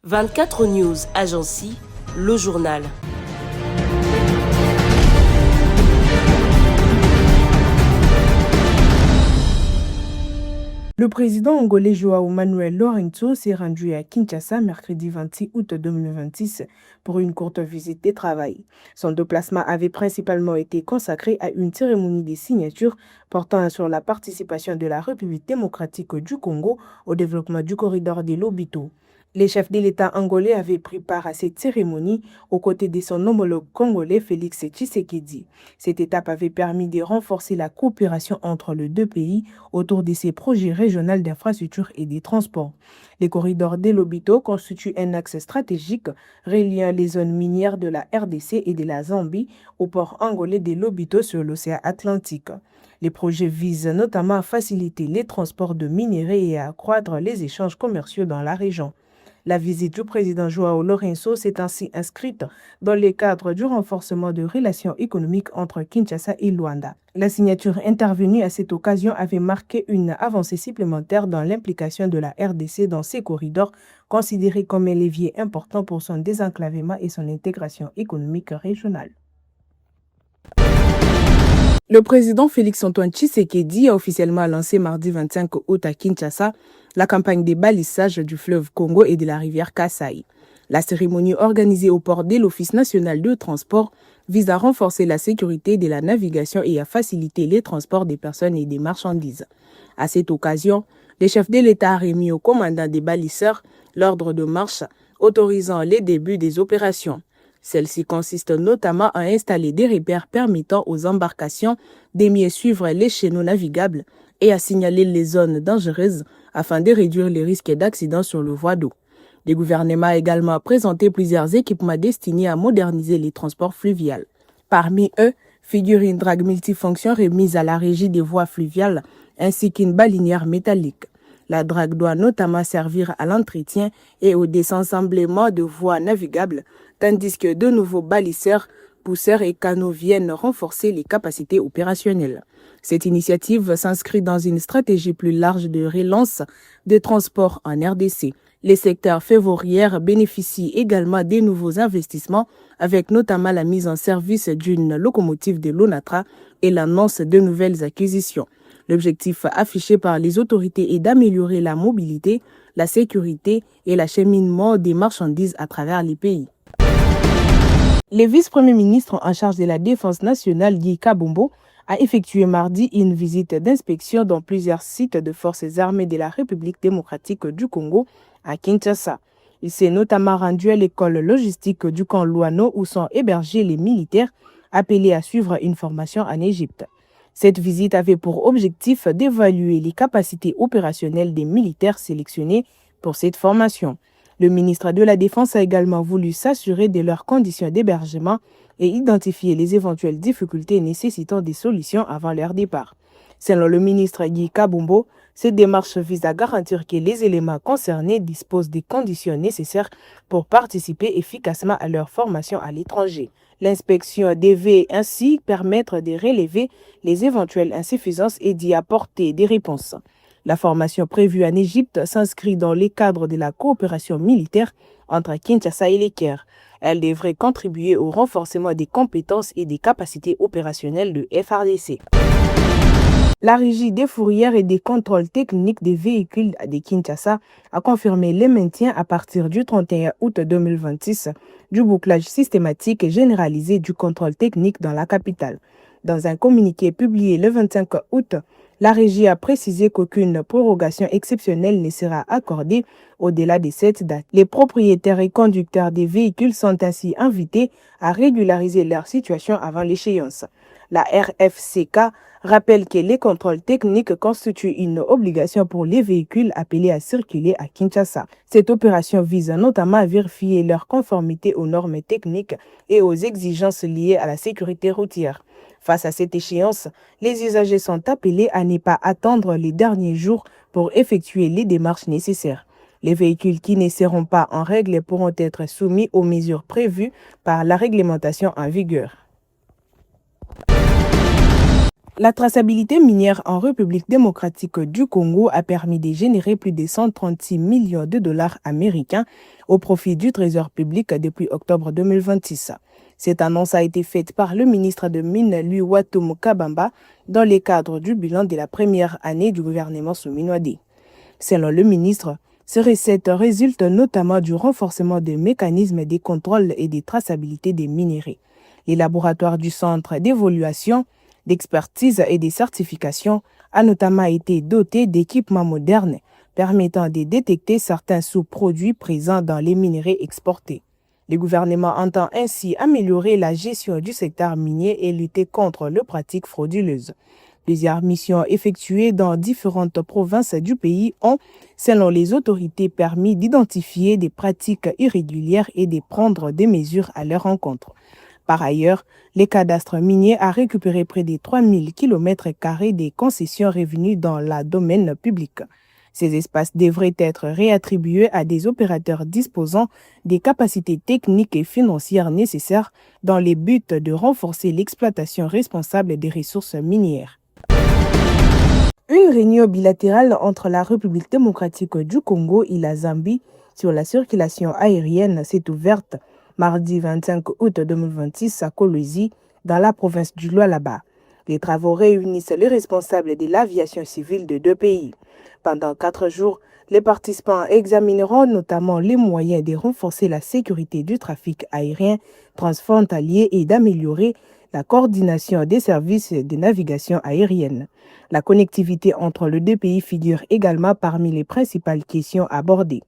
24 News Agency, le journal. Le président angolais João Manuel Lourenço s'est rendu à Kinshasa mercredi 26 août 2026 pour une courte visite de travail. Son déplacement avait principalement été consacré à une cérémonie de signature portant sur la participation de la République démocratique du Congo au développement du corridor de Lobito. Les chefs de l'État angolais avaient pris part à cette cérémonie aux côtés de son homologue congolais Félix Tshisekedi. Cette étape avait permis de renforcer la coopération entre les deux pays autour de ces projets régionaux d'infrastructures et des transports. Les corridors de Lobito constituent un axe stratégique reliant les zones minières de la RDC et de la Zambie au port angolais de Lobito sur l'océan Atlantique. Les projets visent notamment à faciliter les transports de minerais et à accroître les échanges commerciaux dans la région. La visite du président João Lourenço s'est ainsi inscrite dans le cadre du renforcement de relations économiques entre Kinshasa et Luanda. La signature intervenue à cette occasion avait marqué une avancée supplémentaire dans l'implication de la RDC dans ces corridors, considérés comme un levier important pour son désenclavement et son intégration économique régionale. Le président Félix-Antoine Tshisekedi a officiellement lancé mardi 25 août à Kinshasa la campagne des balissages du fleuve Congo et de la rivière Kasai. La cérémonie organisée au port de l'Office national de transport vise à renforcer la sécurité de la navigation et à faciliter les transports des personnes et des marchandises. À cette occasion, le chef de l'État a remis au commandant des balisseurs l'ordre de marche autorisant les débuts des opérations. Celle-ci consiste notamment à installer des repères permettant aux embarcations de mieux suivre les chaînons navigables et à signaler les zones dangereuses afin de réduire les risques d'accidents sur le voie d'eau. Le gouvernement a également présenté plusieurs équipements destinés à moderniser les transports fluviaux. Parmi eux, figure une drague multifonction remise à la régie des voies fluviales ainsi qu'une balinière métallique. La drague doit notamment servir à l'entretien et au désensemblement de voies navigables, tandis que de nouveaux balisseurs, pousseurs et canaux viennent renforcer les capacités opérationnelles. Cette initiative s'inscrit dans une stratégie plus large de relance des transports en RDC. Les secteurs ferroviaires bénéficient également des nouveaux investissements, avec notamment la mise en service d'une locomotive de l'ONATRA et l'annonce de nouvelles acquisitions. L'objectif affiché par les autorités est d'améliorer la mobilité, la sécurité et l'acheminement des marchandises à travers les pays. Le vice-premier ministre en charge de la Défense nationale, Guy Kabombo, a effectué mardi une visite d'inspection dans plusieurs sites de forces armées de la République démocratique du Congo à Kinshasa. Il s'est notamment rendu à l'école logistique du camp Louano où sont hébergés les militaires appelés à suivre une formation en Égypte. Cette visite avait pour objectif d'évaluer les capacités opérationnelles des militaires sélectionnés pour cette formation. Le ministre de la Défense a également voulu s'assurer de leurs conditions d'hébergement et identifier les éventuelles difficultés nécessitant des solutions avant leur départ. Selon le ministre Guy Kabombo, cette démarche vise à garantir que les éléments concernés disposent des conditions nécessaires pour participer efficacement à leur formation à l'étranger. L'inspection devait ainsi permettre de relever les éventuelles insuffisances et d'y apporter des réponses. La formation prévue en Égypte s'inscrit dans les cadres de la coopération militaire entre Kinshasa et le Caire. Elle devrait contribuer au renforcement des compétences et des capacités opérationnelles de FARDC. La Régie des fourrières et des contrôles techniques des véhicules de Kinshasa a confirmé le maintien à partir du 31 août 2026 du bouclage systématique et généralisé du contrôle technique dans la capitale. Dans un communiqué publié le 25 août, la Régie a précisé qu'aucune prorogation exceptionnelle ne sera accordée au-delà de cette date. Les propriétaires et conducteurs des véhicules sont ainsi invités à régulariser leur situation avant l'échéance. La RFCK rappelle que les contrôles techniques constituent une obligation pour les véhicules appelés à circuler à Kinshasa. Cette opération vise notamment à vérifier leur conformité aux normes techniques et aux exigences liées à la sécurité routière. Face à cette échéance, les usagers sont appelés à ne pas attendre les derniers jours pour effectuer les démarches nécessaires. Les véhicules qui ne seront pas en règle pourront être soumis aux mesures prévues par la réglementation en vigueur. La traçabilité minière en République démocratique du Congo a permis de générer plus de 136 millions de dollars américains au profit du Trésor public depuis octobre 2026. Cette annonce a été faite par le ministre de Mines, Louis Watum Kabamba, dans le cadre du bilan de la première année du gouvernement Souminoadé. Selon le ministre, ces recettes résultent notamment du renforcement des mécanismes de contrôle et de traçabilité des minéraux. Les laboratoires du Centre d'évaluation, d'expertise et de certification a notamment été doté d'équipements modernes permettant de détecter certains sous-produits présents dans les minéraux exportés. Le gouvernement entend ainsi améliorer la gestion du secteur minier et lutter contre les pratiques frauduleuses. Plusieurs missions effectuées dans différentes provinces du pays ont, selon les autorités, permis d'identifier des pratiques irrégulières et de prendre des mesures à leur encontre. Par ailleurs, le cadastre minier a récupéré près de 3000 km² des concessions revenues dans le domaine public. Ces espaces devraient être réattribués à des opérateurs disposant des capacités techniques et financières nécessaires dans le but de renforcer l'exploitation responsable des ressources minières. Une réunion bilatérale entre la République démocratique du Congo et la Zambie sur la circulation aérienne s'est ouverte mardi 25 août 2026 à Kolwezi, dans la province du Lualaba. Les travaux réunissent les responsables de l'aviation civile de deux pays. Pendant 4 jours, les participants examineront notamment les moyens de renforcer la sécurité du trafic aérien transfrontalier et d'améliorer la coordination des services de navigation aérienne. La connectivité entre les deux pays figure également parmi les principales questions abordées.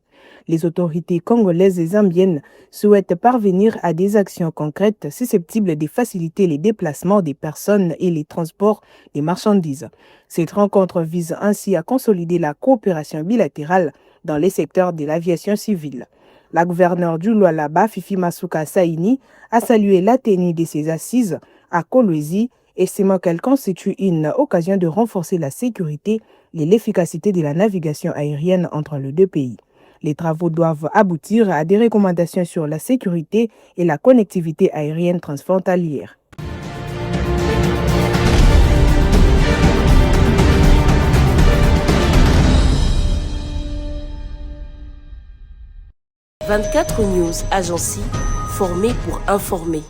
Les autorités congolaises et zambiennes souhaitent parvenir à des actions concrètes susceptibles de faciliter les déplacements des personnes et les transports des marchandises. Cette rencontre vise ainsi à consolider la coopération bilatérale dans les secteurs de l'aviation civile. La gouverneure du Lualaba, Fifi Masuka Saini, a salué la tenue de ces assises à Kolwezi, estimant qu'elle constitue une occasion de renforcer la sécurité et l'efficacité de la navigation aérienne entre les deux pays. Les travaux doivent aboutir à des recommandations sur la sécurité et la connectivité aérienne transfrontalière. « 24 News Agency, formée pour informer.